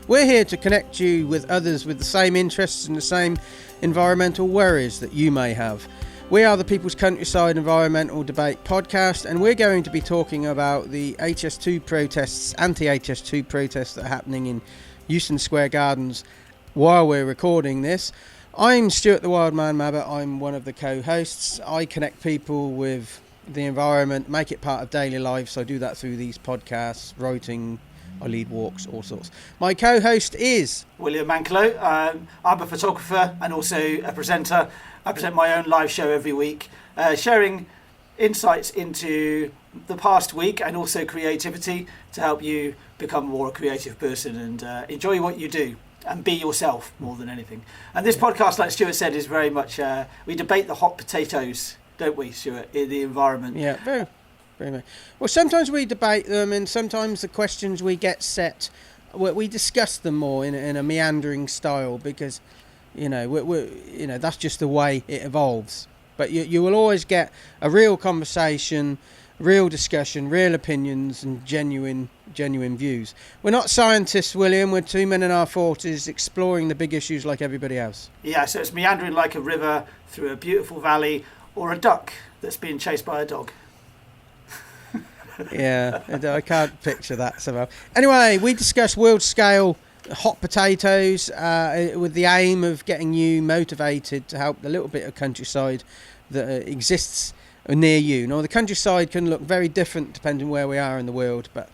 We're here to connect you with others with the same interests and the same environmental worries that you may have. We are the People's Countryside Environmental Debate Podcast, and we're going to be talking about the HS2 protests, anti-HS2 protests that are happening in Euston Square Gardens while we're recording this. I'm Stuart the Wildman Mabbott. I'm one of the co-hosts. I connect people with the environment, make it part of daily life, so I do that through these podcasts, writing, I lead walks, all sorts. My co-host is William Manklow. I'm a photographer and also a presenter. I present my own live show every week, sharing insights into the past week and also creativity to help you become more a creative person and enjoy what you do and be yourself more than anything. And this podcast, like Stuart said, is very much, we debate the hot potatoes, don't we, Stuart, in the environment? Yeah, very much. Well, sometimes we debate them, and sometimes the questions we get set, we discuss them more in a meandering style because, that's just the way it evolves. But you will always get a real conversation, real discussion, real opinions, and genuine views. We're not scientists, William. We're two men in our 40s exploring the big issues like everybody else. Yeah, so it's meandering like a river through a beautiful valley, or a duck that's being chased by a dog. Yeah, I can't picture that somehow. Anyway, we discuss world-scale hot potatoes with the aim of getting you motivated to help the little bit of countryside that exists near you. Now, the countryside can look very different depending where we are in the world, but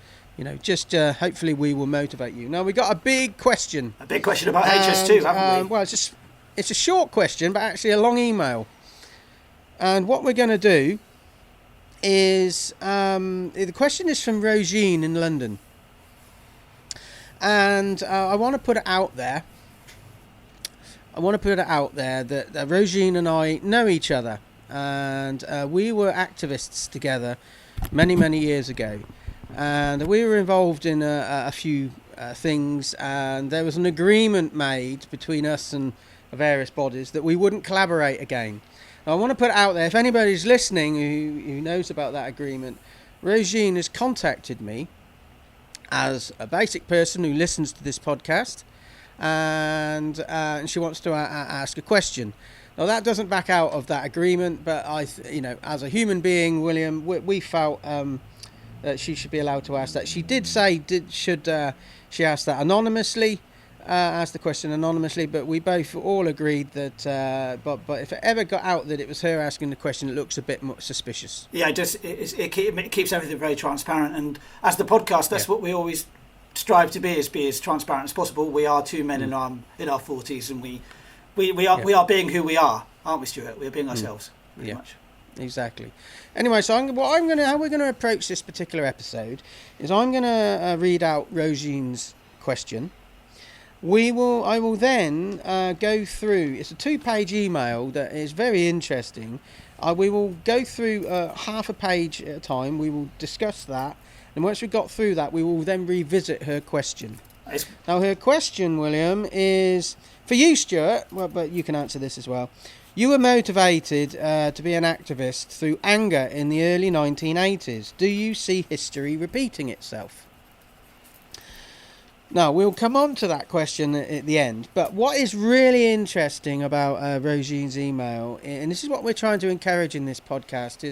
just hopefully we will motivate you. Now, we got a big question. A big question about HS2, haven't we? Well, it's a short question, but actually a long email. And what we're going to do is the question is from Roisin in London, and I want to put it out there. That Roisin and I know each other, and we were activists together many years ago, and we were involved in a few things, and there was an agreement made between us and various bodies that we wouldn't collaborate again. I want to put it out there, if anybody's listening who knows about that agreement, Roisin has contacted me as a basic person who listens to this podcast, and she wants to ask a question. Now, that doesn't back out of that agreement, but as a human being, William, we felt that she should be allowed to ask that. She did say, should she ask that anonymously? Asked the question anonymously, but we both all agreed that but if it ever got out that it was her asking the question, it looks a bit more suspicious. Yeah, it keeps everything very transparent, and as the podcast, that's what we always strive to be as transparent as possible. We are two men in our 40s, and we are being who we are, aren't we, Stuart? We're being ourselves, pretty much. Exactly. Anyway, so how we're going to approach this particular episode is I'm going to read out Roisin's question. I will then go through, it's a 2-page email that is very interesting. We will go through half a page at a time. We will discuss that. And once we've got through that, we will then revisit her question. Now, her question, William, is for you, Stuart, but you can answer this as well. You were motivated to be an activist through anger in the early 1980s. Do you see history repeating itself? Now, we'll come on to that question at the end, but what is really interesting about Roisin's email, and this is what we're trying to encourage in this podcast,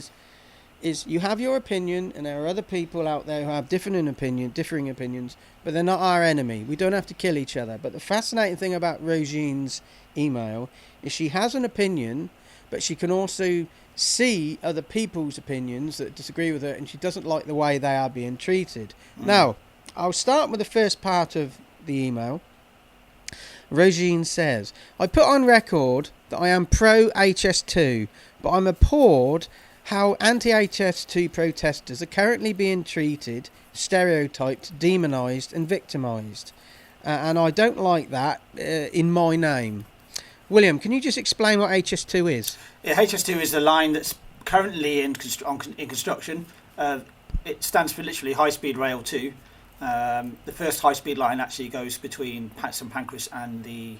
is you have your opinion, and there are other people out there who have differing opinions, but they're not our enemy. We don't have to kill each other. But the fascinating thing about Roisin's email is she has an opinion, but she can also see other people's opinions that disagree with her, and she doesn't like the way they are being treated. Now, I'll start with the first part of the email. Roisin says, I put on record that I am pro-HS2, but I'm appalled how anti-HS2 protesters are currently being treated, stereotyped, demonised and victimised. And I don't like that in my name. William, can you just explain what HS2 is? Yeah, HS2 is the line that's currently in construction. It stands for literally High Speed Rail 2. The first high-speed line actually goes between St Pancras and the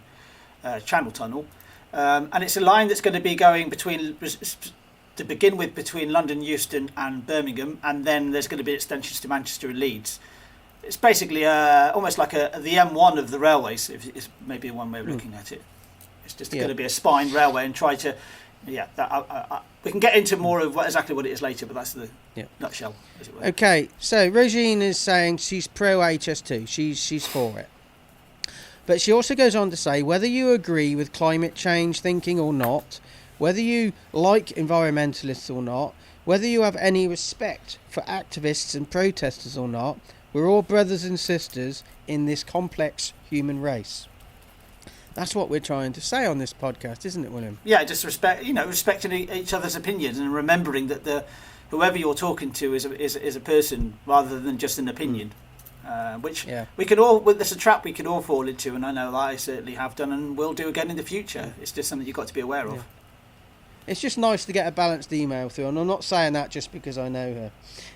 Channel Tunnel, and it's a line that's going to be going between London, Euston and Birmingham, and then there's going to be extensions to Manchester and Leeds. it's basically almost like the M1 of the railways. If it's maybe one way of looking at it. It's just going to be a spine railway, and try to, we can get into more of exactly what it is later, but that's the nutshell, as it were. Okay, so Roisin is saying she's pro HS2. She's for it. But she also goes on to say, whether you agree with climate change thinking or not, whether you like environmentalists or not, whether you have any respect for activists and protesters or not, we're all brothers and sisters in this complex human race. That's what we're trying to say on this podcast, isn't it, William? Yeah, just respecting each other's opinions and remembering that whoever you're talking to is a person rather than just an opinion. Which we can all, there's a trap we can all fall into, and I know that I certainly have done and will do again in the future. It's just something you've got to be aware of. It's just nice to get a balanced email through, and I'm not saying that just because I know her.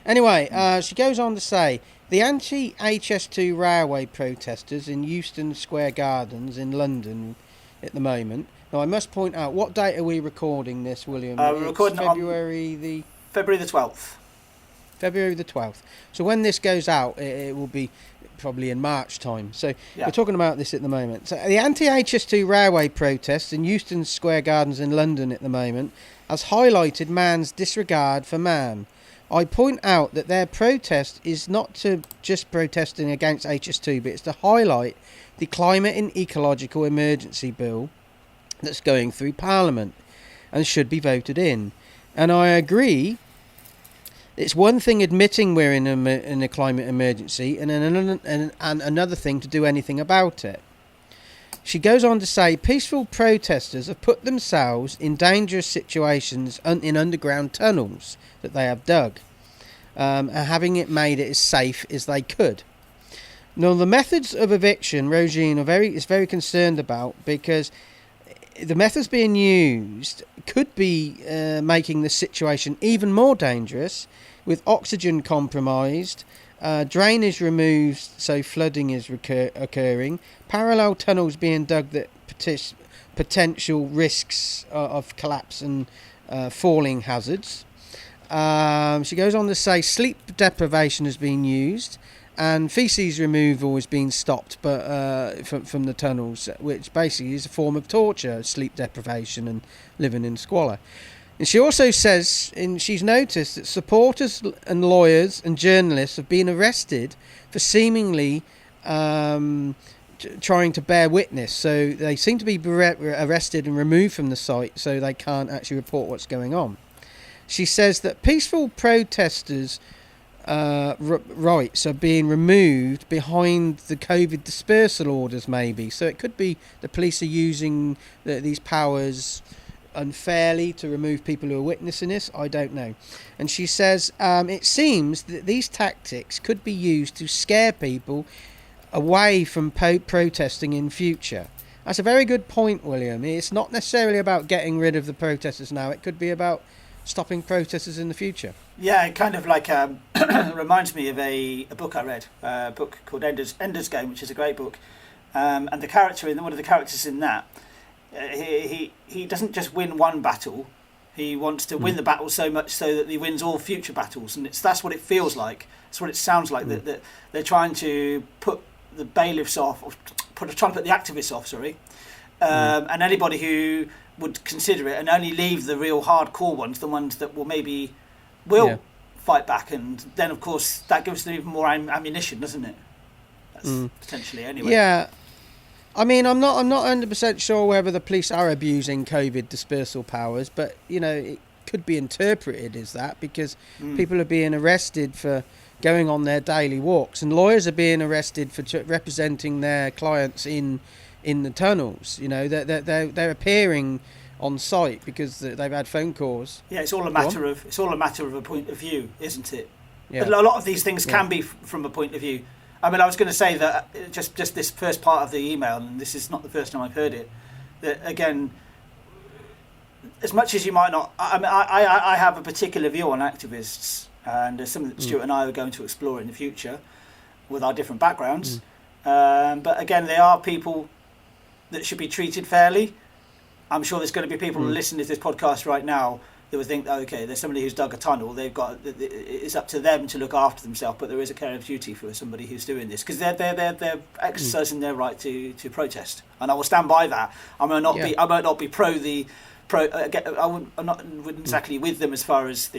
Anyway, she goes on to say, the anti-HS2 railway protesters in Euston Square Gardens in London at the moment. Now, I must point out, what date are we recording this, William? We're recording February the 12th. February the 12th. So when this goes out, it will be probably in March time. So we're talking about this at the moment. So the anti-HS2 railway protests in Euston Square Gardens in London at the moment has highlighted man's disregard for man. I point out that their protest is not to just protesting against HS2, but it's to highlight the climate and ecological emergency bill that's going through Parliament and should be voted in. And I agree. It's one thing admitting we're in a climate emergency, and another thing to do anything about it. She goes on to say, peaceful protesters have put themselves in dangerous situations in underground tunnels that they have dug, having it made it as safe as they could. Now, the methods of eviction, Roisin is very concerned about, because the methods being used could be making the situation even more dangerous, with oxygen compromised, drainage removed so flooding is occurring, parallel tunnels being dug that potential risks of collapse and falling hazards. She goes on to say sleep deprivation has been used, and faeces removal has been stopped, but from the tunnels, which basically is a form of torture, sleep deprivation and living in squalor. And she also says, she's noticed that supporters and lawyers and journalists have been arrested for seemingly trying to bear witness. So they seem to be arrested and removed from the site, so they can't actually report what's going on. She says that peaceful protesters' rights are being removed behind the COVID dispersal orders, maybe. So it could be the police are using these powers unfairly to remove people who are witnessing this. I don't know. And she says it seems that these tactics could be used to scare people away from protesting in future. That's a very good point, William. It's not necessarily about getting rid of the protesters now. It could be about stopping protesters in the future. Yeah, it kind of like reminds me of a book I read, a book called Ender's Game, which is a great book. And one of the characters in that, he doesn't just win one battle. He wants to win the battle so much so that he wins all future battles, and that's what it feels like. That's what it sounds like. That they're trying to put the bailiffs off, or trying to put the activists off. And anybody who would consider it, and only leave the real hardcore ones, the ones that will fight back, and then of course that gives them even more ammunition, doesn't it? That's potentially anyway. Yeah. I mean, I'm not 100% sure whether the police are abusing COVID dispersal powers, but it could be interpreted as that, because people are being arrested for going on their daily walks, and lawyers are being arrested for representing their clients in the tunnels. They're appearing on site because they've had phone calls. Yeah, it's all a matter of a point of view, isn't it? Yeah. But a lot of these things can be from a point of view. I mean, I was going to say that just this first part of the email, and this is not the first time I've heard it, that again, as much as you might not, I mean, I have a particular view on activists, and there's something that Stuart and I are going to explore in the future with our different backgrounds. But again, they are people that should be treated fairly. I'm sure there's going to be people listening to this podcast right now they would think, okay, there's somebody who's dug a tunnel. It's up to them to look after themselves, but there is a care of duty for somebody who's doing this, because they're exercising their right to protest, and I will stand by that. I might not be pro. I'm not wouldn't exactly with them as far as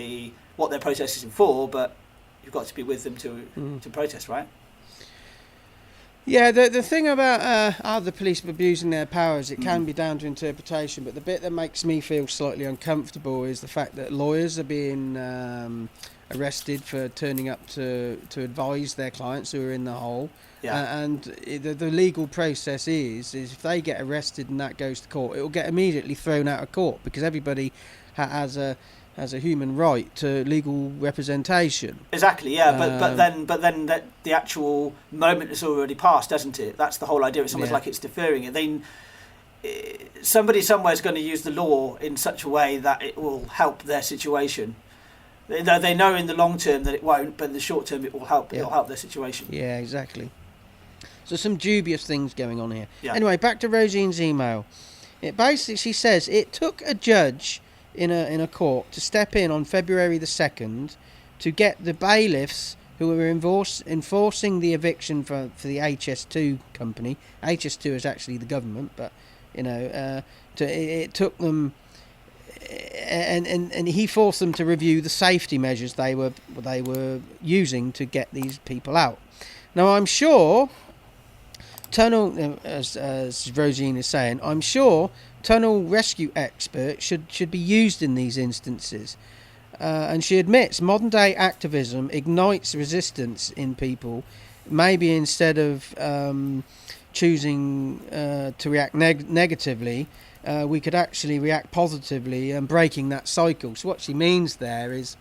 what they're protesting for, but you've got to be with them to protest, right? Yeah, the thing about the police abusing their powers, it can be down to interpretation, but the bit that makes me feel slightly uncomfortable is the fact that lawyers are being arrested for turning up to advise their clients who are in the hole. Yeah. And the legal process is if they get arrested and that goes to court, it will get immediately thrown out of court, because everybody has a human right to legal representation. Exactly, yeah, but then the actual moment has already passed, hasn't it? That's the whole idea. It's almost like it's deferring it. Somebody somewhere is going to use the law in such a way that it will help their situation. They know in the long term that it won't, but in the short term it will help. Yeah. It'll help their situation. Yeah, exactly. So some dubious things going on here. Yeah. Anyway, back to Roisin's email. It basically, she says, it took a judge in a court to step in on February the 2nd to get the bailiffs who were enforcing the eviction for the HS2 company. HS2 is actually the government, but it took them, and he forced them to review the safety measures they were using to get these people out. Now, I'm sure tunnel, as Roisin is saying, I'm sure tunnel rescue experts should be used in these instances. And she admits modern day activism ignites resistance in people. Maybe instead of choosing to react negatively, we could actually react positively and breaking that cycle. So what she means there is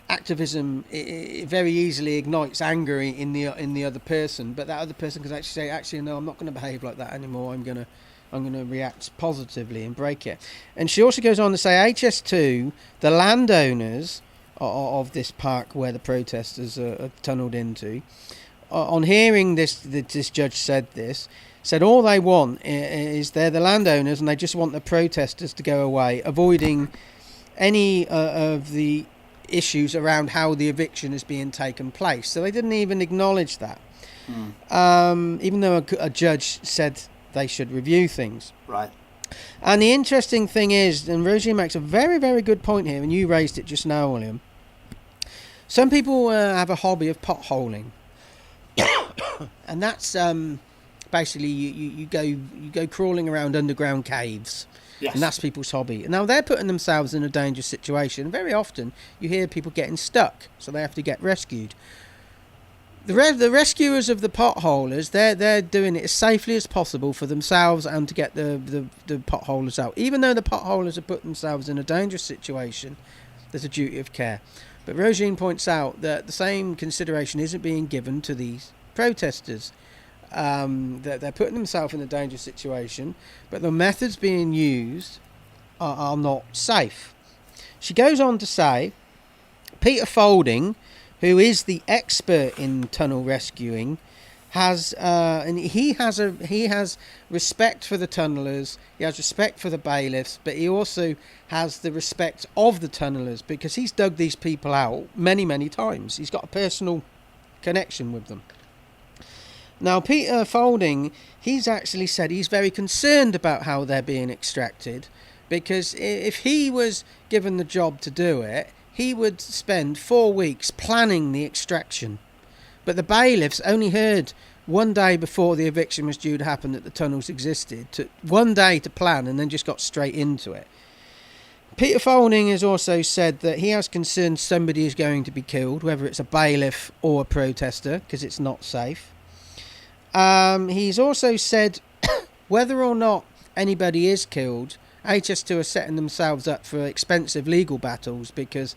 activism, it very easily ignites anger in the other person, but that other person can actually say, no, I'm not going to behave like that anymore. I'm going to react positively and break it. And she also goes on to say HS2, the landowners of this park where the protesters are tunnelled into, on hearing this judge said all they want is they're the landowners and they just want the protesters to go away, avoiding any of the issues around how the eviction is being taken place. So they didn't even acknowledge that, even though a judge said they should review things. Right. And the interesting thing is, and Roisin makes a very, very good point here, and you raised it just now, William. Some people have a hobby of potholing, and that's basically you go crawling around underground caves. Yes. And that's people's hobby. Now they're putting themselves in a dangerous situation. Very often you hear people getting stuck, so they have to get rescued. The rescuers of the potholers, they're doing it as safely as possible for themselves and to get the potholers out. Even though the potholers have put themselves in a dangerous situation, there's a duty of care. But Roisin points out that the same consideration isn't being given to these protesters. They're putting themselves in a dangerous situation, but the methods being used are not safe. She goes on to say, Peter Folding, who is the expert in tunnel rescuing, and he has respect for the tunnellers, he has respect for the bailiffs, but he also has the respect of the tunnellers because he's dug these people out many, many times. He's got a personal connection with them. Now, Peter Folding, he's actually said he's very concerned about how they're being extracted, because if he was given the job to do it, he would spend 4 weeks planning the extraction. But the bailiffs only heard one day before the eviction was due to happen that the tunnels existed, took 1 day to plan and then just got straight into it. Peter Folding has also said that he has concerns somebody is going to be killed, whether it's a bailiff or a protester, because it's not safe. He's also said whether or not anybody is killed, HS2 are setting themselves up for expensive legal battles, because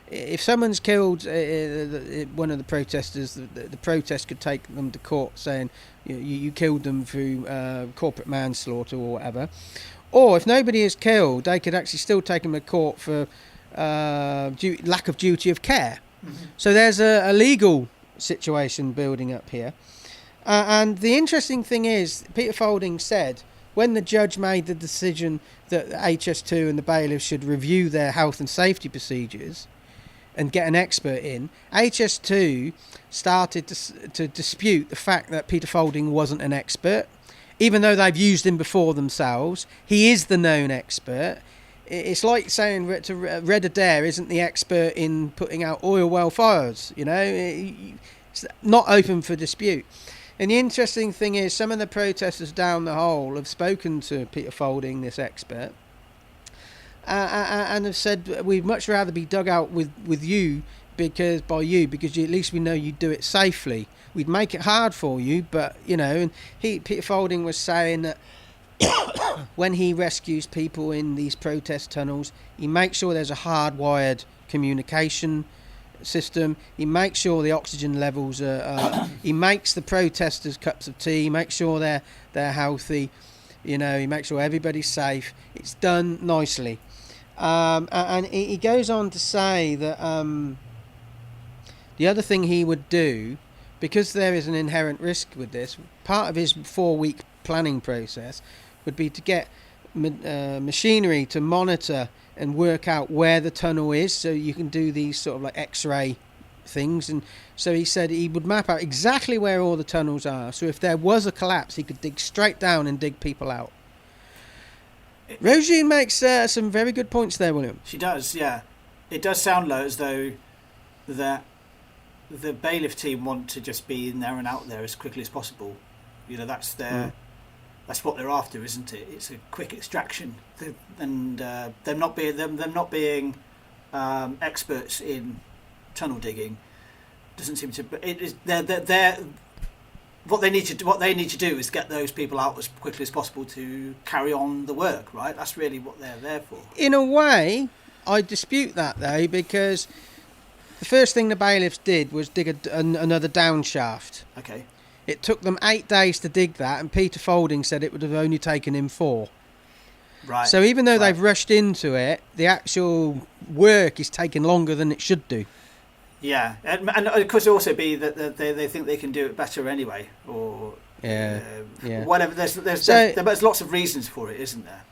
if someone's killed, one of the protesters, the protest could take them to court saying you killed them through corporate manslaughter or whatever. Or if nobody is killed, they could actually still take them to court for lack of duty of care. Mm-hmm. So there's a legal situation building up here. And the interesting thing is, Peter Folding said when the judge made the decision that HS2 and the bailiffs should review their health and safety procedures and get an expert in, HS2 started to dispute the fact that Peter Folding wasn't an expert, even though they've used him before themselves. He is the known expert. It's like saying to Red Adair isn't the expert in putting out oil well fires. It's not open for dispute. And the interesting thing is, some of the protesters down the hole have spoken to Peter Folding, this expert, and have said, we'd much rather be dug out with you because at least we know you do it safely. We'd make it hard for you, but and Peter Folding was saying that when he rescues people in these protest tunnels, he makes sure there's a hardwired communication system. He makes sure the oxygen levels are he makes the protesters cups of tea, makes sure they're healthy, he makes sure everybody's safe. It's done nicely. And he goes on to say that the other thing he would do, because there is an inherent risk with this, part of his 4-week planning process would be to get machinery to monitor and work out where the tunnel is, so you can do these sort of like X-ray things. And so he said he would map out exactly where all the tunnels are, so if there was a collapse he could dig straight down and dig people out. Roisin makes some very good points there, William. She does, yeah. It does sound as though that the bailiff team want to just be in there and out there as quickly as possible. That's their that's what they're after, isn't it? It's a quick extraction, and them not being experts in tunnel digging doesn't seem to. It is they're what they need to do is get those people out as quickly as possible to carry on the work, right? That's really what they're there for. In a way, I dispute that though, because the first thing the bailiffs did was dig another down shaft. Okay. It took them 8 days to dig that, and Peter Folding said it would have only taken him 4. Right. So even though they've rushed into it, the actual work is taking longer than it should do. Yeah, and it could also be that they think they can do it better anyway, or whatever. There's lots of reasons for it, isn't there?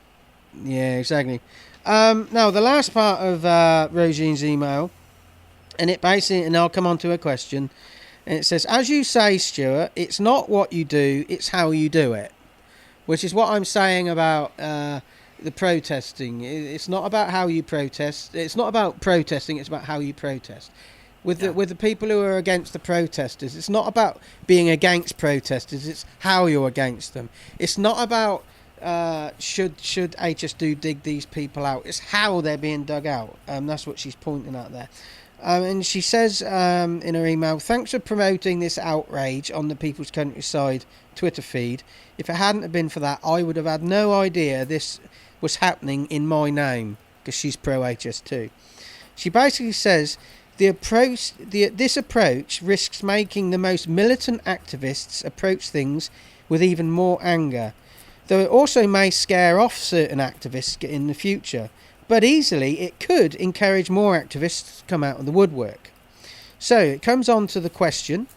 Yeah, exactly. Now the last part of Roisin's email, and I'll come on to a question. And it says, as you say, Stuart, it's not what you do, it's how you do it. Which is what I'm saying about the protesting. It's not about how you protest. It's not about protesting, it's about how you protest. With the people who are against the protesters, it's not about being against protesters, it's how you're against them. It's not about should HS2 dig these people out, it's how they're being dug out. That's what she's pointing at there. And she says in her email, thanks for promoting this outrage on the People's Countryside Twitter feed. If it hadn't have been for that, I would have had no idea this was happening in my name, because she's pro HS2. She basically says this approach risks making the most militant activists approach things with even more anger, though it also may scare off certain activists in the future. But easily it could encourage more activists to come out of the woodwork. So it comes on to the question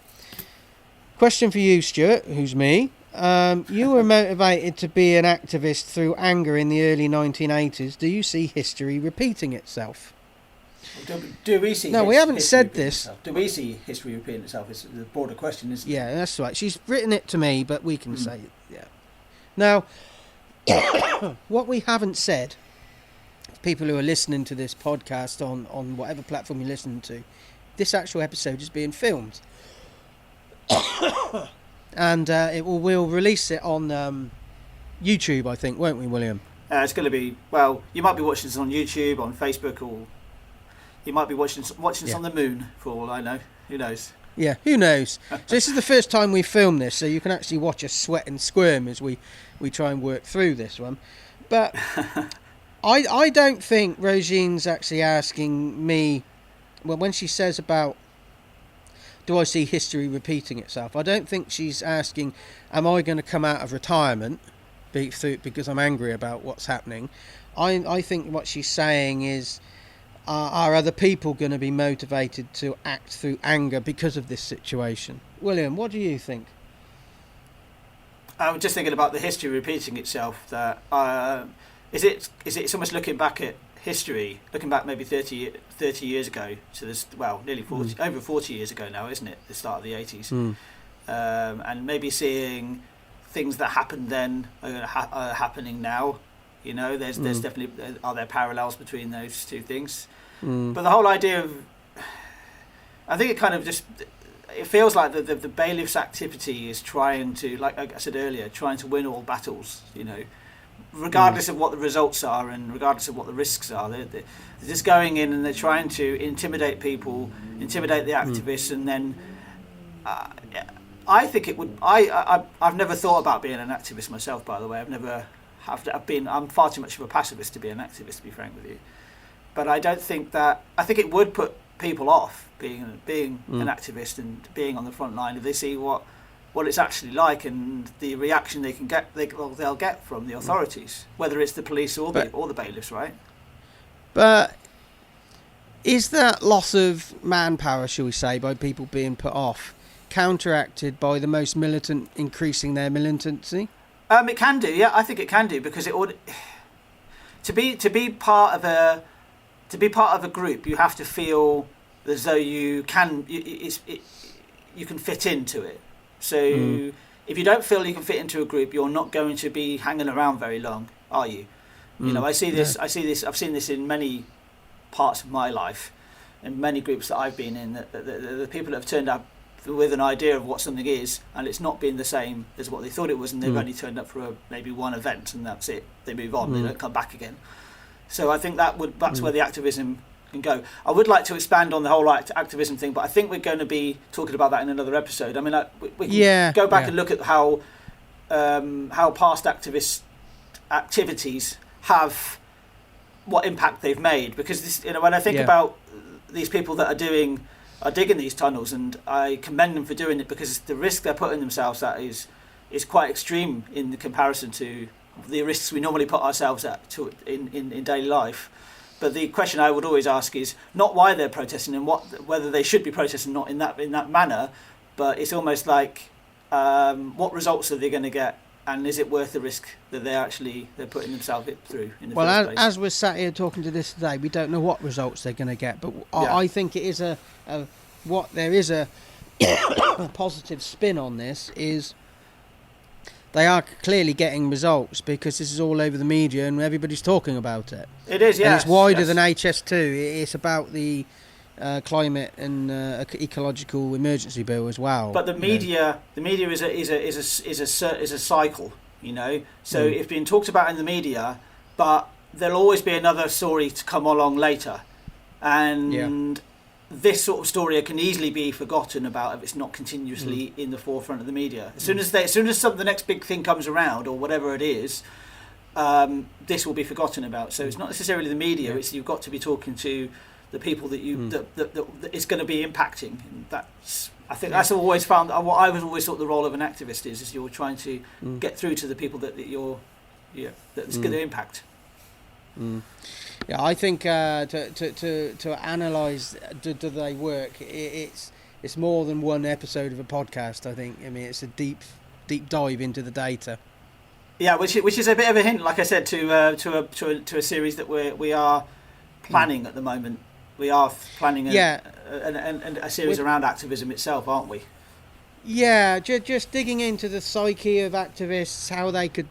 for you, Stuart, who's me. You were motivated to be an activist through anger in the early 1980s. Do you see history repeating itself? Do we see? No, we haven't said this. Do we see history repeating itself? It's the broader question, isn't it? Yeah, that's right. She's written it to me, but we can say it. Yeah. Now, what we haven't said, people who are listening to this podcast on whatever platform you're listening to, this actual episode is being filmed. And we'll release it on YouTube, I think, won't we, William? It's going to be, you might be watching this on YouTube, on Facebook, or you might be watching this on the moon, for all I know. Who knows? Yeah, who knows? So this is the first time we filmed this, so you can actually watch us sweat and squirm as we try and work through this one. But I don't think Roisin's actually asking me, when she says about, do I see history repeating itself? I don't think she's asking, am I going to come out of retirement because I'm angry about what's happening? I think what she's saying is, are other people going to be motivated to act through anger because of this situation? William, what do you think? I was just thinking about the history repeating itself. That is it. It's almost looking back at history, looking back maybe 30 years ago to this. Well, nearly 40, over 40 years ago now, isn't it? The start of the 80s, and maybe seeing things that happened then are happening now. You know, there's definitely are there parallels between those two things. But the whole idea of, I think it kind of just. It feels like the bailiff's activity is trying to, like I said earlier, trying to win all battles, you know, regardless of what the results are and regardless of what the risks are. They're just going in and they're trying to intimidate people, intimidate the activists, and then I think it would. I've never thought about being an activist myself, by the way. I'm far too much of a pacifist to be an activist, to be frank with you. But I don't think that. I think it would put people off being an activist and being on the front line if they see what it's actually like and the reaction they can get they'll get from the authorities, whether it's the police or the bailiffs, right? But is that loss of manpower, shall we say, by people being put off, counteracted by the most militant increasing their militancy? It can do, yeah. I think it can do, because it would to be part of a group, you have to feel as though you can fit into it. So if you don't feel you can fit into a group, you're not going to be hanging around very long, are you? You know, I've seen this in many parts of my life, in many groups that I've been in, that the people that have turned up with an idea of what something is, and it's not been the same as what they thought it was, and they've only turned up for maybe one event, and that's it. They move on, they don't come back again. So I think that's where the activism can go. I would like to expand on the whole activism thing, but I think we're going to be talking about that in another episode. I mean, we can go back and look at how past activist activities have what impact they've made, because this, you know, when I think about these people that are digging these tunnels, and I commend them for doing it, because the risk they're putting themselves at is quite extreme in comparison to the risks we normally put ourselves at in daily life. But the question I would always ask is not why they're protesting and whether they should be protesting, not in that manner, but it's almost like what results are they going to get, and is it worth the risk that they're putting themselves through in the first place? As we're sat here talking to this today, we don't know what results they're going to get, but I think it is a positive spin on this is they are clearly getting results, because this is all over the media and everybody's talking about it. It is, yes. And it's wider than HS2. It's about the climate and ecological emergency bill as well. But the media is a cycle, you know. So it's being talked about in the media, but there'll always be another story to come along later, and this sort of story can easily be forgotten about if it's not continuously in the forefront of the media. As soon as the next big thing comes around, or whatever it is, this will be forgotten about. So it's not necessarily the media. It's you've got to be talking to the people that that it's going to be impacting. And that's I've always found what I was always thought the role of an activist is you're trying to get through to the people that that's going to impact. Yeah, I think to analyse do they work, it's more than one episode of a podcast. I think. I mean, it's a deep dive into the data. Yeah, which is a bit of a hint, like I said, to a series that we are planning at the moment. We are planning a series around activism itself, aren't we? Yeah, just digging into the psyche of activists, how they could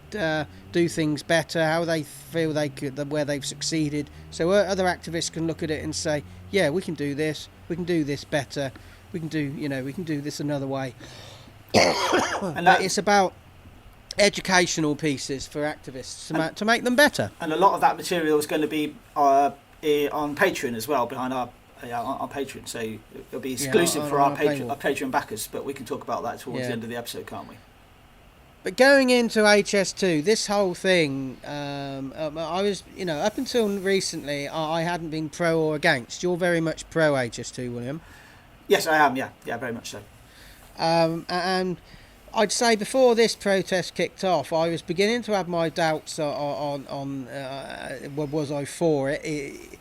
do things better, how they feel where they've succeeded, so other activists can look at it and say, yeah, we can do this better, we can do this another way. And it's about educational pieces for activists to make them better. And a lot of that material is going to be on Patreon as well, behind our on Patreon, so it'll be exclusive for our Patreon backers, but we can talk about that towards the end of the episode, can't we? But going into HS2, this whole thing, I was, up until recently, I hadn't been pro or against. You're very much pro HS2, William. Yes, I am, yeah, very much so. And I'd say before this protest kicked off, I was beginning to have my doubts on was I for it.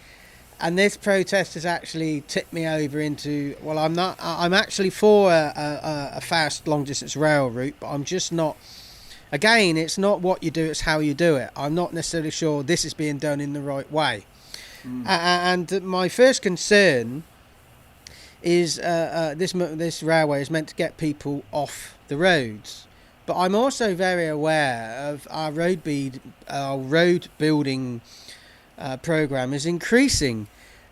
And this protest has actually tipped me over into, well, I'm not. I'm actually for a fast long distance rail route, but I'm just not Again, it's not what you do, it's how you do it. I'm not necessarily sure this is being done in the right way. And my first concern is this railway is meant to get people off the roads. But I'm also very aware of our road building programme is increasing.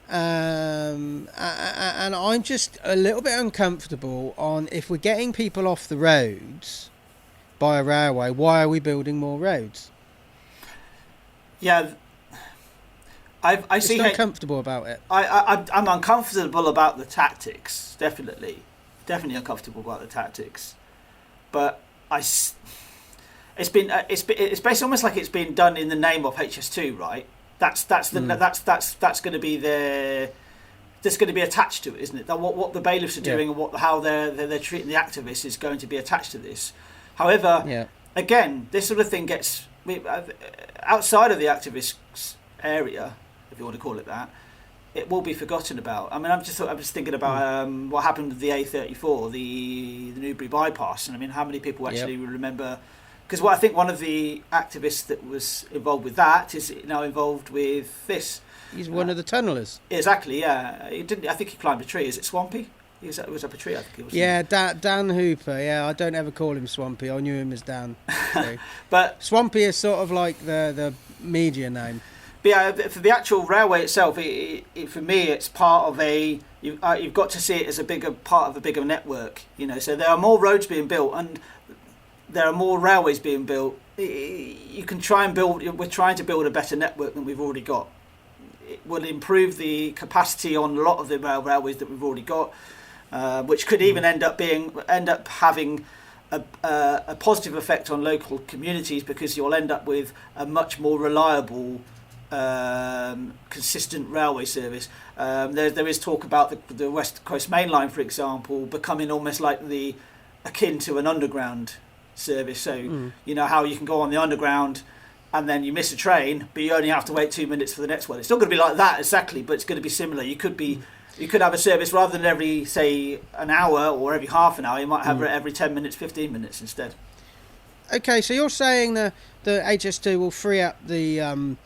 And I'm just a little bit uncomfortable on if we're getting people off the roads by a railway, why are we building more roads? Yeah, I see. I'm uncomfortable about it. I'm uncomfortable about the tactics. Definitely uncomfortable about the tactics. But it's basically almost like it's been done in the name of HS2, right? That's going to be that's going to be attached to it, isn't it? That what the bailiffs are doing and how they're treating the activists is going to be attached to this. However, again, this sort of thing gets outside of the activists area, if you want to call it that, it will be forgotten about. I mean, I'm just thinking about what happened with the A34, the Newbury bypass, and I mean, how many people actually remember? Because I think one of the activists that was involved with that is now involved with this. He's one of the tunnellers. Exactly, yeah. He didn't. I think he climbed a tree. Is it Swampy? He was up a tree, I think it was. Yeah, Dan Hooper. Yeah, I don't ever call him Swampy. I knew him as Dan. So. But Swampy is sort of like the media name. But yeah, for the actual railway itself, for me, it's part of you've got to see it as a bigger part of a bigger network. You know, so there are more roads being built and there are more railways being built. You can try and build. We're trying to build a better network than we've already got. It will improve the capacity on a lot of the railways that we've already got, which could even end up having a positive effect on local communities because you'll end up with a much more reliable, consistent railway service. There is talk about the West Coast Main Line, for example, becoming almost like akin to an underground service. So you know how you can go on the underground and then you miss a train, but you only have to wait 2 minutes for the next one. It's not going to be like that exactly, but it's going to be similar. You could have a service rather than every, say, an hour or every half an hour. You might have it every 10 minutes, 15 minutes instead. Okay, so you're saying the HS2 will free up the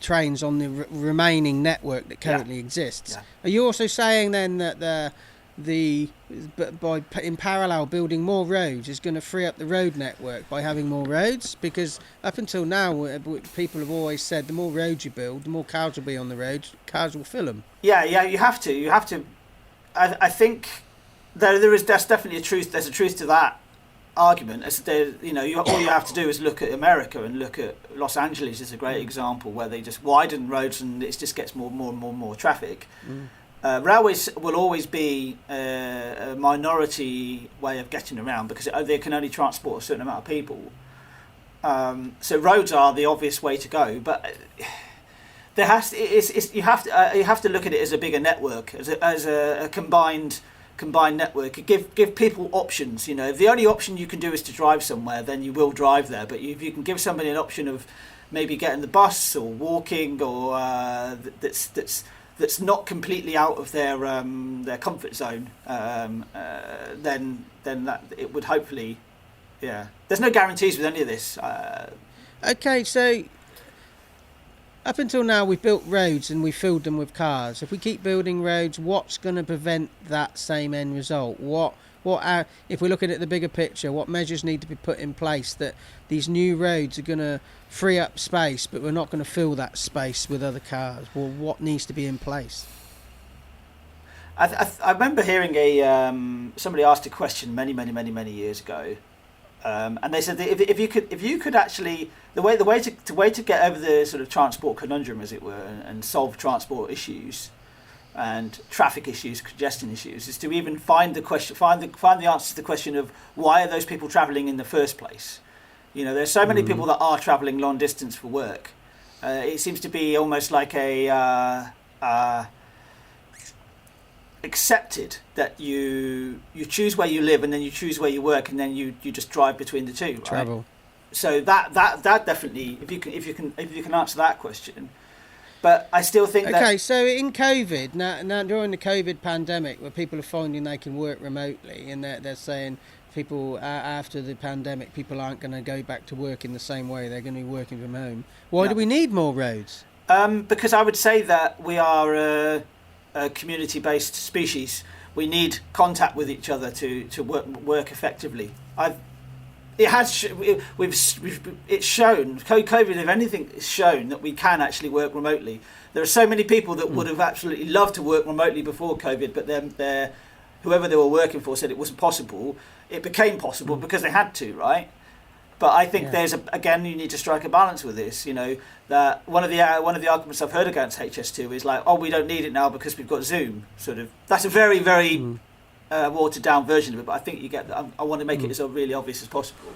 trains on the remaining network that currently exists. Yeah. Are you also saying then that in parallel building more roads is going to free up the road network by having more roads? Because up until now people have always said the more roads you build, the more cars will be on the roads, cars will fill them. Yeah, you have to. I think there's definitely a truth. There's a truth to that argument. All you have to do is look at America and look at Los Angeles is a great example where they just widen roads and it just gets more traffic. Railways will always be a minority way of getting around because they can only transport a certain amount of people. So roads are the obvious way to go, but you have to look at it as a bigger network, as a combined network. Give people options. You know, if the only option you can do is to drive somewhere, then you will drive there. But if you can give somebody an option of maybe getting the bus or walking, or that's not completely out of their comfort zone, then that it would hopefully, There's no guarantees with any of this. Okay, so up until now we've built roads and we filled them with cars. If we keep building roads, what's going to prevent that same end result? If we're looking at the bigger picture, what measures need to be put in place that these new roads are going to free up space, but we're not going to fill that space with other cars? Well, what needs to be in place? I remember hearing somebody asked a question many years ago, and they said that if you could actually the way to get over the sort of transport conundrum, as it were, and solve transport issues and traffic issues, congestion issues, is to even find the answer to the question of why are those people travelling in the first place. You know, there's so many people that are travelling long distance for work. It seems to be almost like accepted that you choose where you live and then you choose where you work and then you just drive between the two. Right? Travel. So that definitely, if you can answer that question. But I still think that... Okay, so in COVID, now during the COVID pandemic, where people are finding they can work remotely, and they're saying people after the pandemic, people aren't going to go back to work in the same way. They're going to be working from home. Why do we need more roads? Because I would say that we are a community-based species. We need contact with each other to work effectively. It's shown, COVID, if anything, it's shown that we can actually work remotely. There are so many people that would have absolutely loved to work remotely before COVID, but then whoever they were working for said it wasn't possible. It became possible because they had to, right? But I think again, you need to strike a balance with this. You know, that one of the arguments I've heard against HS2 is like, oh, we don't need it now because we've got Zoom. Sort of, that's a very, very watered down version of it. But I think you get that. I want to make it as really obvious as possible.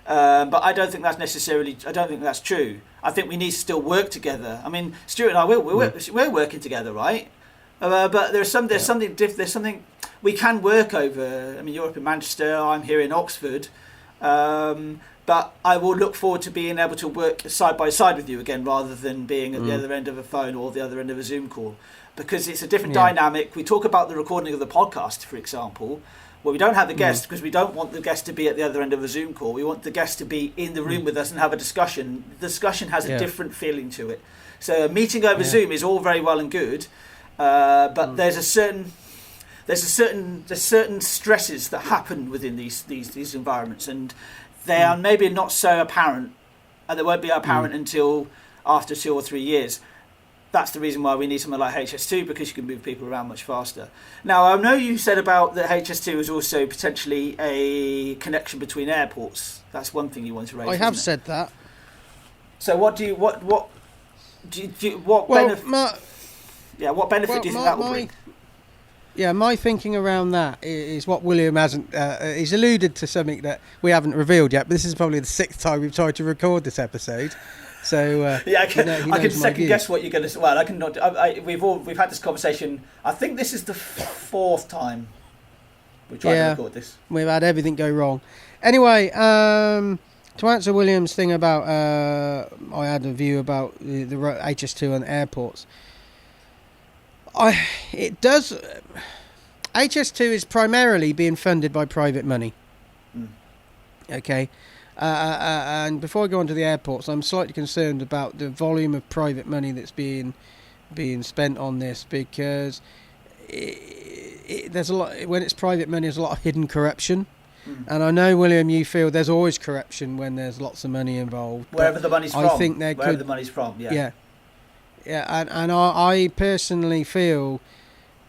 But I don't think that's necessarily. I don't think that's true. I think we need to still work together. I mean, Stuart and I, we're working together, right? But there's something we can work over. I mean, you're up in Manchester. I'm here in Oxford. But I will look forward to being able to work side by side with you again, rather than being at the other end of a phone or the other end of a Zoom call, because it's a different dynamic. We talk about the recording of the podcast, for example, where we don't have the guest because we don't want the guest to be at the other end of a Zoom call. We want the guest to be in the room with us and have a discussion. The discussion has a different feeling to it. So a meeting over Zoom is all very well and good, but there's certain stresses that happen within these environments, and they are maybe not so apparent, and they won't be apparent until after 2 or 3 years. That's the reason why we need something like HS2, because you can move people around much faster. Now, I know you said about that HS2 is also potentially a connection between airports. That's one thing you want to raise. I have said that. So what benefit do you think that will bring? Yeah, my thinking around that is what William hasn't. He's alluded to something that we haven't revealed yet, but this is probably the 6th time we've tried to record this episode. So I can second guess what you're going to say. Well, I can not. We've had this conversation. I think this is the 4th time we tried to record this. We've had everything go wrong. Anyway, to answer William's thing about, I had a view about the HS2 and airports. HS2 is primarily being funded by private money. Okay. And before I go on to the airports, I'm slightly concerned about the volume of private money that's being spent on this, because there's a lot. When it's private money, there's a lot of hidden corruption. And I know, William, you feel there's always corruption when there's lots of money involved. Wherever the money's from. I think the money's from. Yeah, and I personally feel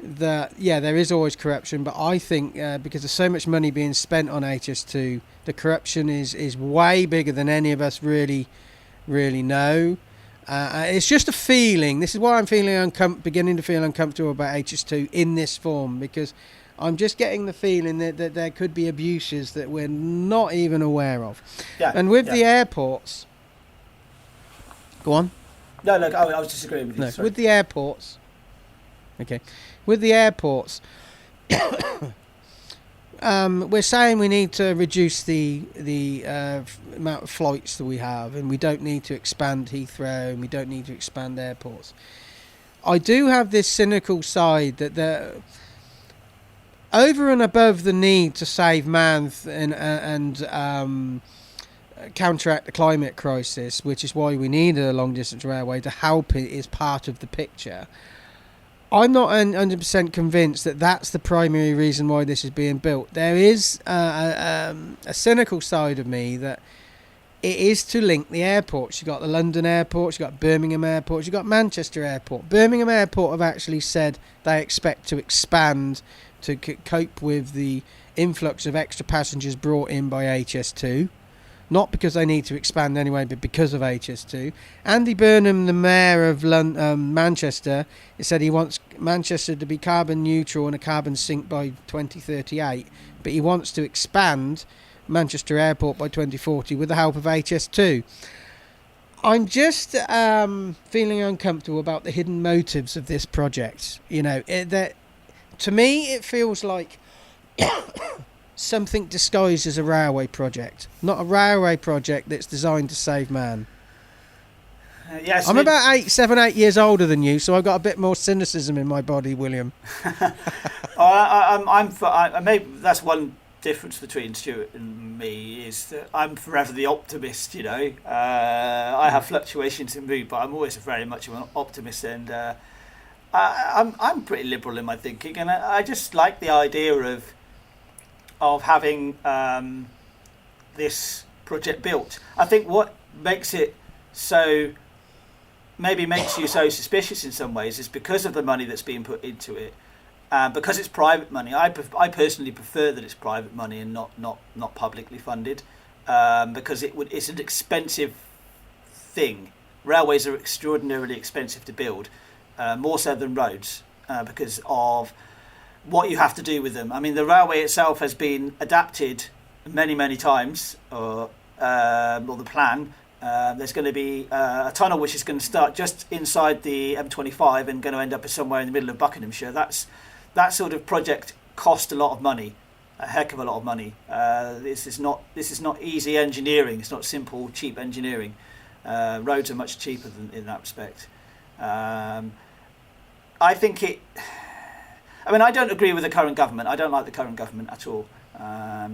that there is always corruption, but I think because there's so much money being spent on HS2, the corruption is way bigger than any of us really know. It's just a feeling. This is why I'm beginning to feel uncomfortable about HS2 in this form, because I'm just getting the feeling that there could be abuses that we're not even aware of. And with the airports, go on. No, I was disagreeing with you. Sorry. With the airports, with the airports, we're saying we need to reduce the amount of flights that we have, and we don't need to expand Heathrow, and we don't need to expand airports. I do have this cynical side that over and above the need to save man and counteract the climate crisis, which is why we need a long distance railway to help it, is part of the picture. I'm not 100% convinced that that's the primary reason why this is being built. There is a cynical side of me that it is to link the airports. You've got the London airports, you've got Birmingham airports, you've got Manchester airport. Birmingham airport have actually said they expect to expand to cope with the influx of extra passengers brought in by HS2. Not because they need to expand anyway, but because of HS2. Andy Burnham, the mayor of Manchester, said he wants Manchester to be carbon neutral and a carbon sink by 2038, but he wants to expand Manchester Airport by 2040 with the help of HS2. I'm just feeling uncomfortable about the hidden motives of this project. You know, to me, it feels like something disguised as a railway project, not a railway project that's designed to save man. I'm about 7, 8 years older than you, so I've got a bit more cynicism in my body, William. Maybe that's one difference between Stuart and me is that I'm forever the optimist. I have fluctuations in mood, but I'm always very much of an optimist, and I'm pretty liberal in my thinking, and I just like the idea of having this project built. I think what makes you so suspicious in some ways is because of the money that's being put into it. Because it's private money, I personally prefer that it's private money and not publicly funded, because it's an expensive thing. Railways are extraordinarily expensive to build, more so than roads, because of what you have to do with them. I mean, the railway itself has been adapted many times, or the plan. There's going to be a tunnel which is going to start just inside the M25 and going to end up somewhere in the middle of Buckinghamshire. That sort of project cost a lot of money, a heck of a lot of money. This is not easy engineering. It's not simple, cheap engineering. Roads are much cheaper in that respect. I don't agree with the current government. I don't like the current government at all. I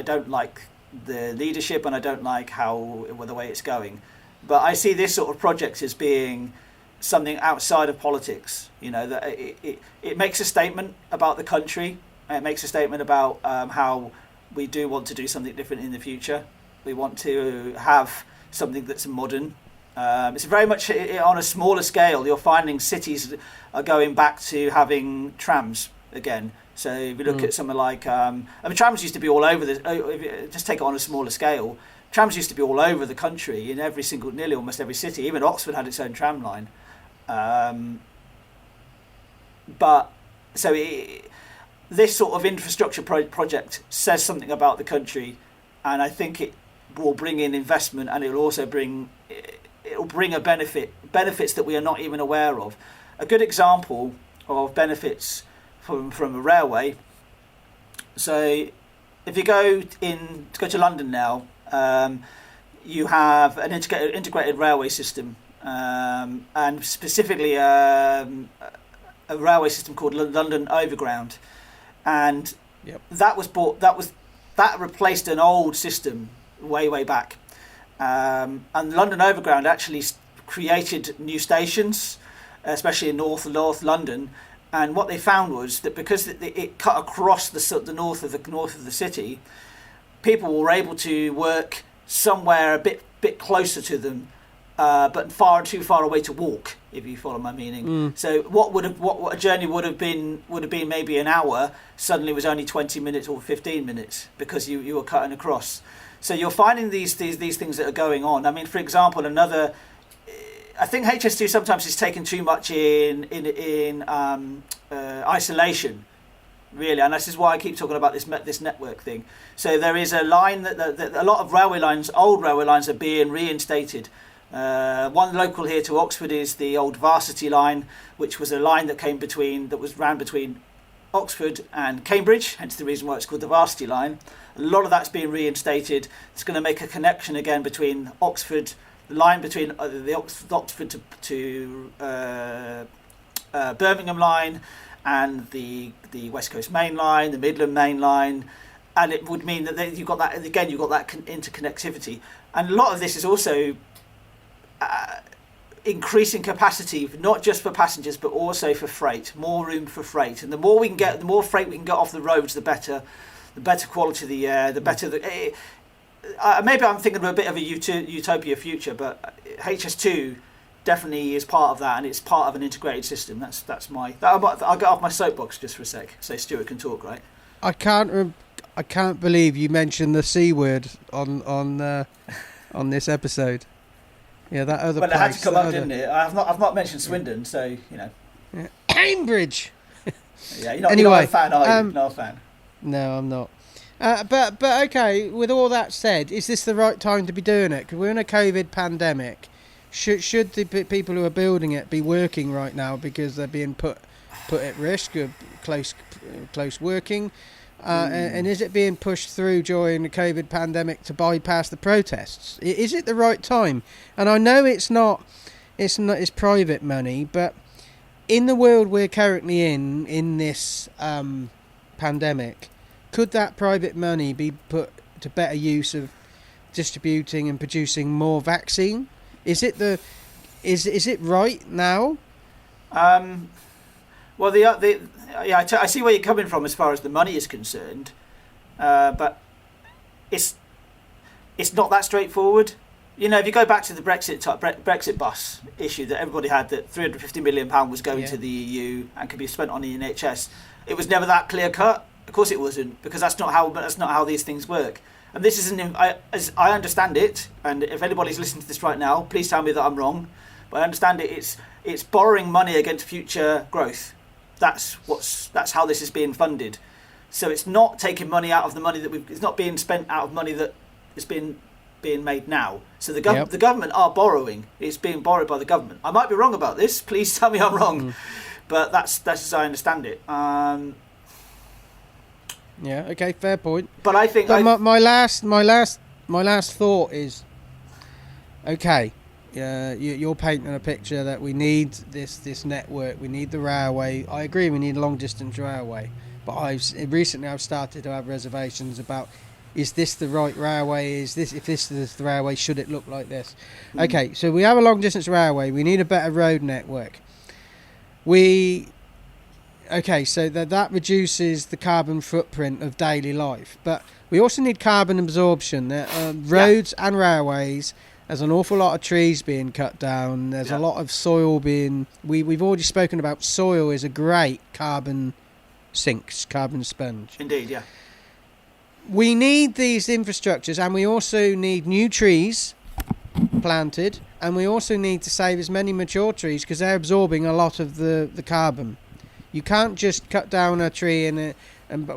don't like the leadership, and I don't like the way it's going. But I see this sort of project as being something outside of politics. That it makes a statement about the country. It makes a statement about how we do want to do something different in the future. We want to have something that's modern. It's very much on a smaller scale. You're finding cities are going back to having trams again. So if you look at something like, trams used to be all over just take it on a smaller scale. Trams used to be all over the country in nearly almost every city. Even Oxford had its own tram line. This sort of infrastructure project says something about the country, and I think it will bring in investment, and it'll also bring benefits that we are not even aware of. A good example of benefits from a railway. So, if you go to London now, you have an integrated railway system. And specifically a railway system called London Overground, and that replaced an old system way back, and London Overground actually created new stations, especially in North London. And what they found was that because it cut across the north of the city, people were able to work somewhere a bit closer to them. But too far away to walk, if you follow my meaning. So what a journey would have been maybe an hour, suddenly was only 20 minutes or 15 minutes because you were cutting across. So you're finding these things that are going on. I mean, for example, I think HS2 sometimes is taken too much in isolation, really, and this is why I keep talking about this network thing. So there is a line that a lot of old railway lines are being reinstated. One local here to Oxford is the old Varsity line, which was a line that ran between Oxford and Cambridge, hence the reason why it's called the Varsity line. A lot of that's being reinstated. It's going to make a connection again between Oxford, the line between the Oxford to Birmingham line, and the West Coast Main Line, the Midland Main Line, and it would mean that you've got that interconnectivity. And a lot of this is also increasing capacity, not just for passengers but also for freight, more room for freight. And the more freight we can get off the roads, the better quality of the air, the better maybe I'm thinking of a bit of a utopia future, but HS2 definitely is part of that, and it's part of an integrated system. I'll get off my soapbox just for a sec, so Stuart can talk, right? I can't believe you mentioned the C word on this episode. Yeah, that other place. Well, it had to come up, didn't it? I've not mentioned Swindon, so you know. Yeah. Cambridge. Yeah, you're not a fan, are you? Not a fan. No, I'm not. But okay. With all that said, is this the right time to be doing it? Because we're in a COVID pandemic. Should the people who are building it be working right now because they're being put at risk of close working? And is it being pushed through during the COVID pandemic to bypass the protests? Is it the right time? And I know it's private money, but in the world we're currently in this pandemic, could that private money be put to better use of distributing and producing more vaccine? Is it right now? Well, I see where you're coming from as far as the money is concerned, but it's not that straightforward. You know, if you go back to the Brexit bus issue that everybody had, that £350 million was going to the EU and could be spent on the NHS, it was never that clear cut. Of course, it wasn't, because that's not how these things work. And this isn't, as I understand it. And if anybody's listening to this right now, please tell me that I'm wrong. But I understand it. It's borrowing money against future growth. That's how this is being funded. So it's not taking money out of the money it's not being spent out of money that is being made now. So the government are borrowing. It's being borrowed by the government. I might be wrong about this. Please tell me I'm wrong. But that's as I understand it. Yeah. Okay. Fair point. But I think my last thought is, okay. You're painting a picture that we need this network. We need the railway. I agree. We need a long distance railway. But I've started to have reservations about, is this the right railway? If this is the railway, should it look like this? Okay, so we have a long distance railway. We need a better road network. So that reduces the carbon footprint of daily life. But we also need carbon absorption. Roads and railways, there's an awful lot of trees being cut down. There's a lot of soil being... We've already spoken about soil is a great carbon sponge. Indeed, yeah. We need these infrastructures, and we also need new trees planted, and we also need to save as many mature trees because they're absorbing a lot of the carbon. You can't just cut down a tree and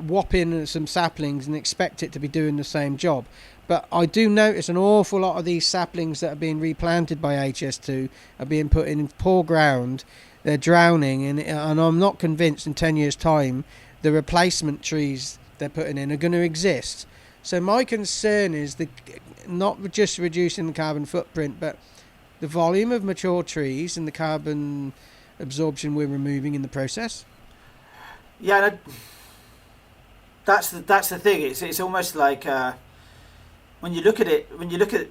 whop in some saplings and expect it to be doing the same job. But I do notice an awful lot of these saplings that are being replanted by HS2 are being put in poor ground. They're drowning, and I'm not convinced in 10 years' time the replacement trees they're putting in are going to exist. So my concern is not just reducing the carbon footprint, but the volume of mature trees and the carbon absorption we're removing in the process. Yeah, that's the thing. It's almost like when you look at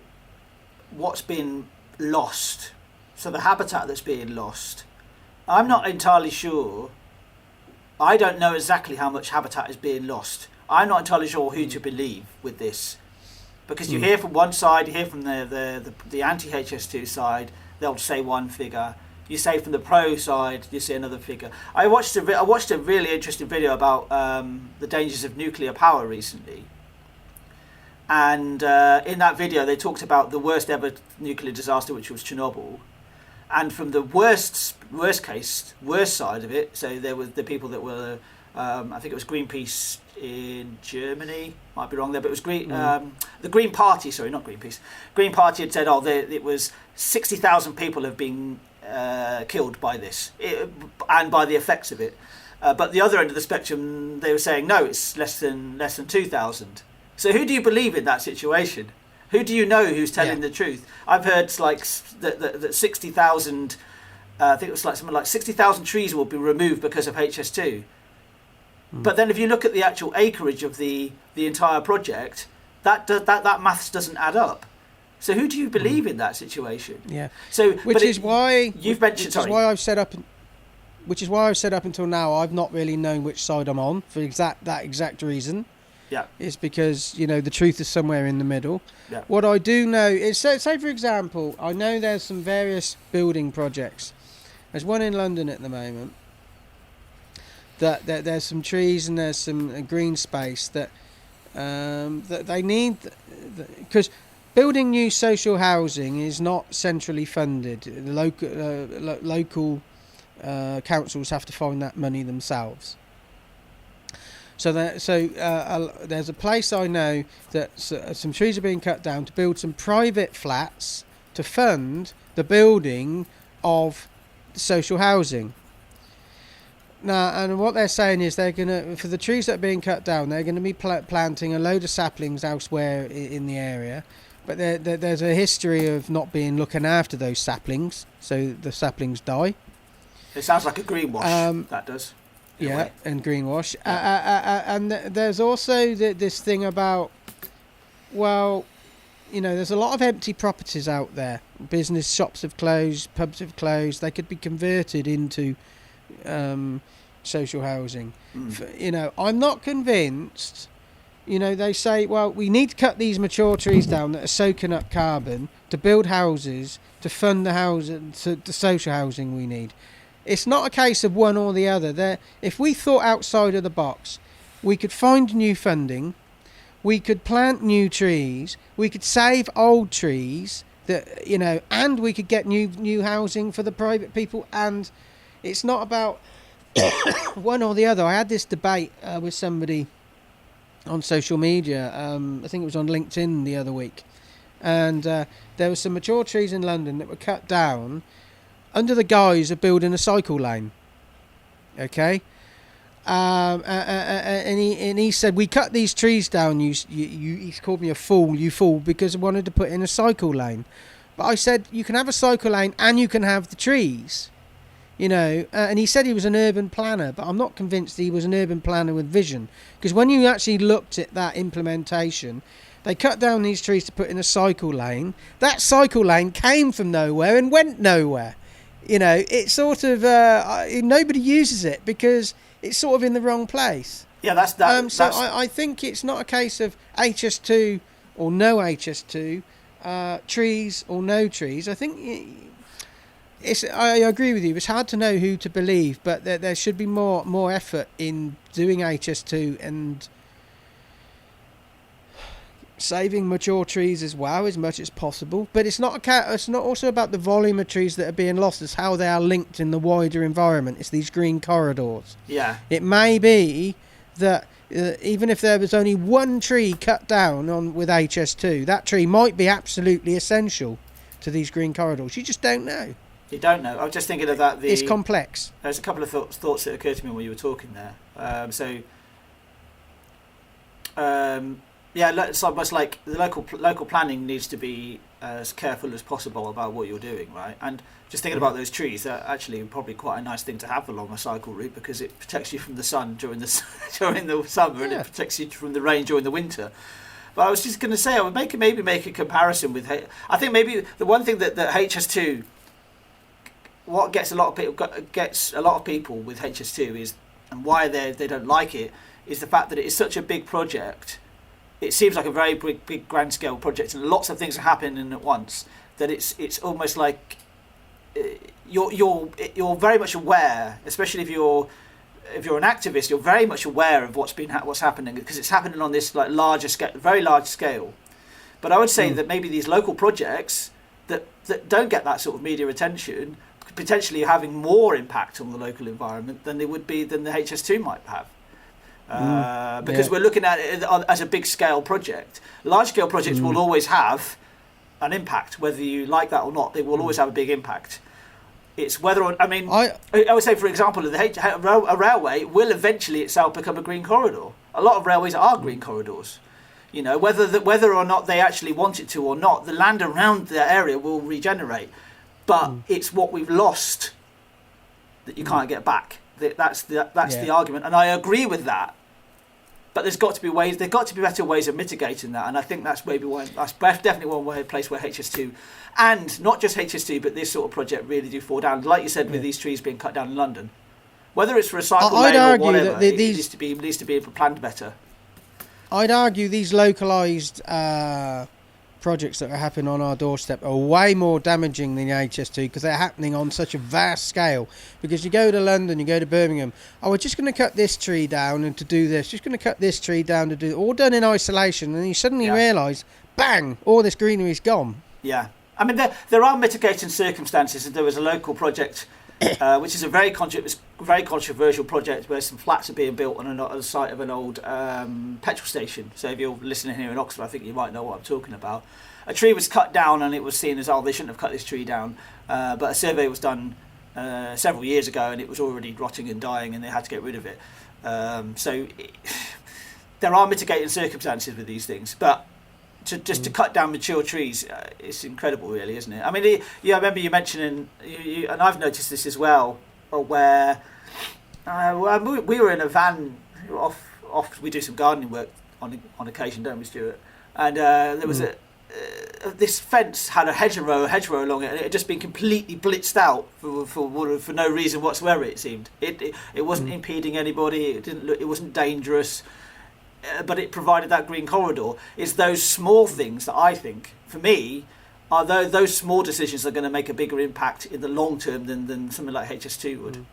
what's been lost, so the habitat that's being lost, I'm not entirely sure. I don't know exactly how much habitat is being lost. I'm not entirely sure who to believe with this, because you hear from one side, you hear from the anti-HS2 side, they'll say one figure. You say from the pro side, you say another figure. I watched a really interesting video about the dangers of nuclear power recently, and in that video they talked about the worst ever nuclear disaster, which was Chernobyl. And from the worst side of it, so there were the people that were, I think it was Greenpeace in Germany, might be wrong there, but it was the Green Party, sorry, not Greenpeace. Green Party had said, it was 60,000 people have been killed by this, and by the effects of it. But the other end of the spectrum, they were saying, no, it's less than 2,000. So who do you believe in that situation? Who do you know who's telling the truth? I've heard like that 60,000. I think it was like something like 60,000 trees will be removed because of HS2. But then if you look at the actual acreage of the entire project, that maths doesn't add up. So who do you believe in that situation? Yeah. So which is why I've set up until now. I've not really known which side I'm on for that exact reason. Yeah. It's because, the truth is somewhere in the middle. Yeah. What I do know is, say for example, I know there's some various building projects. There's one in London at the moment. That there's some trees and there's some green space that they need, because building new social housing is not centrally funded. The local councils have to find that money themselves. So there's a place I know that some trees are being cut down to build some private flats to fund the building of social housing. Now, and what they're saying is they're gonna, for the trees that are being cut down, they're going to be planting a load of saplings elsewhere in the area. But there's a history of not looking after those saplings, so the saplings die. It sounds like a greenwash. That does. Yeah, and greenwash. And there's also this thing about, well, there's a lot of empty properties out there. Business shops have closed, pubs have closed. They could be converted into social housing. I'm not convinced. They say, well, we need to cut these mature trees down that are soaking up carbon to build houses, to fund the housing, the social housing we need. It's not a case of one or the other. If we thought outside of the box, we could find new funding, we could plant new trees, we could save old trees, and we could get new housing for the private people. And it's not about one or the other. I had this debate with somebody on social media. I think it was on LinkedIn the other week, and there were some mature trees in London that were cut down under the guise of building a cycle lane. Okay, and he said, we cut these trees down. He called me a fool. You fool, because I wanted to put in a cycle lane. But I said, you can have a cycle lane and you can have the trees. And he said he was an urban planner, but I'm not convinced he was an urban planner with vision, because when you actually looked at that implementation, they cut down these trees to put in a cycle lane. That cycle lane came from nowhere and went nowhere. It's sort of nobody uses it because it's sort of in the wrong place. Yeah, that's that. So I think it's not a case of HS2 or no HS2, trees or no trees. I think I agree with you. It's hard to know who to believe, but there should be more effort in doing HS2 and saving mature trees as well, as much as possible. But it's not also about the volume of trees that are being lost. It's how they are linked in the wider environment. It's these green corridors. Yeah. It may be that even if there was only one tree cut down with HS2, that tree might be absolutely essential to these green corridors. You just don't know. You don't know. I was just thinking of that. It's complex. There's a couple of thoughts that occurred to me when you were talking there. Yeah, it's almost like the local planning needs to be as careful as possible about what you're doing, right? And just thinking about those trees, they're actually probably quite a nice thing to have along a cycle route, because it protects you from the sun during the summer, and it protects you from the rain during the winter. But I was just going to say, I would maybe make a comparison with. I think maybe the one thing that HS2, what gets a lot of people with HS2 is, and why they don't like it, is the fact that it is such a big project. It seems like a very big grand scale project, and lots of things are happening at once. That it's almost like you're very much aware, especially if you're an activist, you're very much aware of what's happening, because it's happening on this like larger scale, very large scale. But I would say that maybe these local projects that don't get that sort of media attention, potentially having more impact on the local environment than the HS2 might have. Because we're looking at it as a big scale project. Large scale projects will always have an impact, whether you like that or not. They will always have a big impact. It's whether or I would say, for example, a railway will eventually itself become a green corridor. A lot of railways are green corridors. Whether or not they actually want it to or not, the land around the area will regenerate. But it's what we've lost that you can't get back. That's the argument, and I agree with that. But there's got to be better ways of mitigating that, and I think that's definitely one place where HS2, and not just HS2, but this sort of project really do fall down. Like you said, with these trees being cut down in London, whether it's for a cycle lane or whatever, it needs to be planned better. I'd argue these localised projects that are happening on our doorstep are way more damaging than the HS2, because they're happening on such a vast scale. Because you go to London, you go to Birmingham, we're just going to cut this tree down and to do this, just going to cut this tree down to do, all done in isolation, and you suddenly realise, bang, all this greenery's gone. Yeah. I mean, there are mitigating circumstances. There was a local project, which is a very controversial project, where some flats are being built on the site of an old petrol station. So if you're listening here in Oxford, I think you might know what I'm talking about. A tree was cut down, and it was seen as, they shouldn't have cut this tree down. But a survey was done several years ago, and it was already rotting and dying, and they had to get rid of it. There are mitigating circumstances with these things, but to cut down mature trees, it's incredible, really, isn't it? I mean, I remember you mentioning, and I've noticed this as well, where Well, we were in a van off. We do some gardening work on occasion, don't we, Stuart? And there was this fence had a hedgerow along it, and it had just been completely blitzed out for no reason whatsoever. It seemed it wasn't impeding anybody. It wasn't dangerous, but it provided that green corridor. It's those small things that I think, for me, are those small decisions are going to make a bigger impact in the long term than something like HS2 would.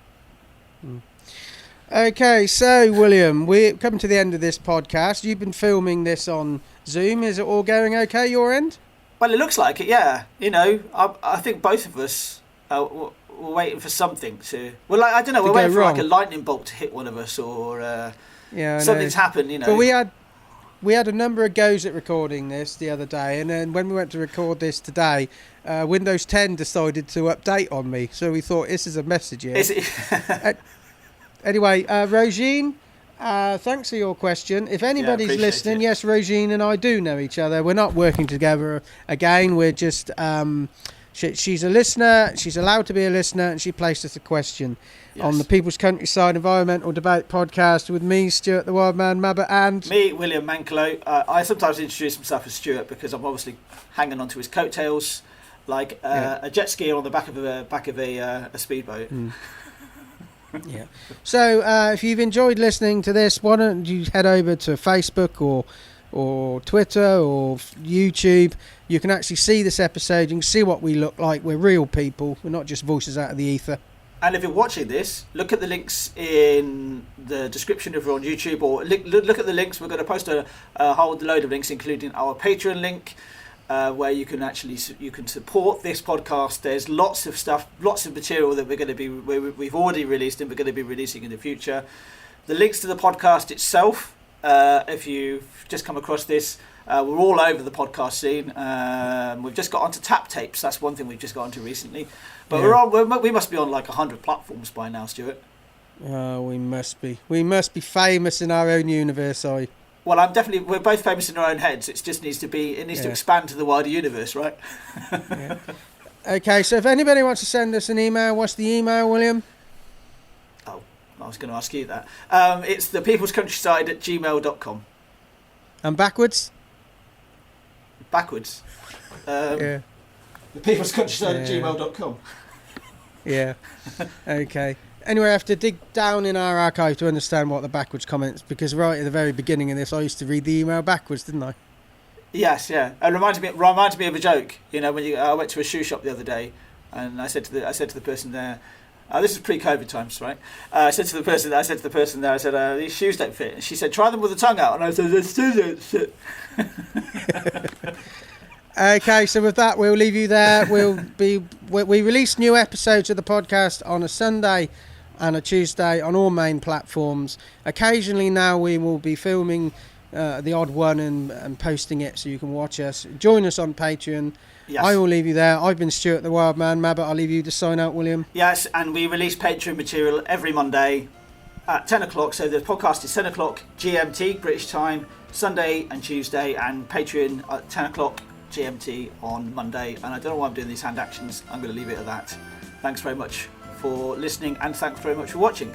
Okay, so William, we're coming to the end of this podcast. You've been filming this on Zoom. Is it all going okay, your end? Well, it looks like it, yeah. You know, I think both of us we're waiting for something to... Well, I don't know, we're waiting for like a lightning bolt to hit one of us, or something's happened, you know. But we had a number of goes at recording this the other day, and then when we went to record this today, Windows 10 decided to update on me, so we thought, this is a message here. Is it? Anyway, Roisin, thanks for your question. If anybody's listening, yes, Roisin and I do know each other. We're not working together again. We're just... she's a listener. She's allowed to be a listener, and she placed us a question on the People's Countryside Environmental Debate podcast with me, Stuart the Wild Man Mabber, and... me, William Manklow. I sometimes introduce myself as Stuart because I'm obviously hanging onto his coattails like a jet skier on the back of a speedboat. Yeah. So if you've enjoyed listening to this, why don't you head over to Facebook or Twitter or YouTube. You can actually see this episode. You can see what we look like. We're real people. We're not just voices out of the ether. And if you're watching this, look at the links in the description if you're on YouTube, or look at the links. We're going to post a whole load of links, including our Patreon link, where you can support this podcast. There's lots of stuff, lots of material that we've already released and we're going to be releasing in the future. The links to the podcast itself, if you've just come across this, we're all over the podcast scene. We've just got onto tap tapes. That's one thing we've just got onto recently. But we must be on like 100 platforms by now, Stuart. We must be. We must be famous in our own universe, Well, we're both famous in our own heads. It just needs to expand to the wider universe, right? Yeah. Okay, so if anybody wants to send us an email, what's the email, William? Oh, I was going to ask you that. It's thepeoplescountryside@gmail.com. And backwards? Backwards. Thepeoplescountryside@gmail.com. Yeah. Okay. Anyway, I have to dig down in our archive to understand what the backwards comments, because right at the very beginning of this, I used to read the email backwards, didn't I? Yes, yeah. It reminds me of a joke. You know, I went to a shoe shop the other day, and I said to the person there, this is pre-COVID times, right? I said to the person there, these shoes don't fit. And she said, try them with the tongue out. And I said, they still don't fit. Okay, so with that, we'll leave you there. We release new episodes of the podcast on a Sunday and a Tuesday on all main platforms. Occasionally now we will be filming the odd one and posting it so you can watch us. Join us on Patreon. Yes. I will leave you there. I've been Stuart the Wild Man Mabber. I'll leave you to sign out, William. Yes, and we release Patreon material every Monday at 10 o'clock. So the podcast is 10 o'clock GMT, British time, Sunday and Tuesday, and Patreon at 10 o'clock GMT on Monday. And I don't know why I'm doing these hand actions. I'm going to leave it at that. Thanks very much for listening, and thanks very much for watching.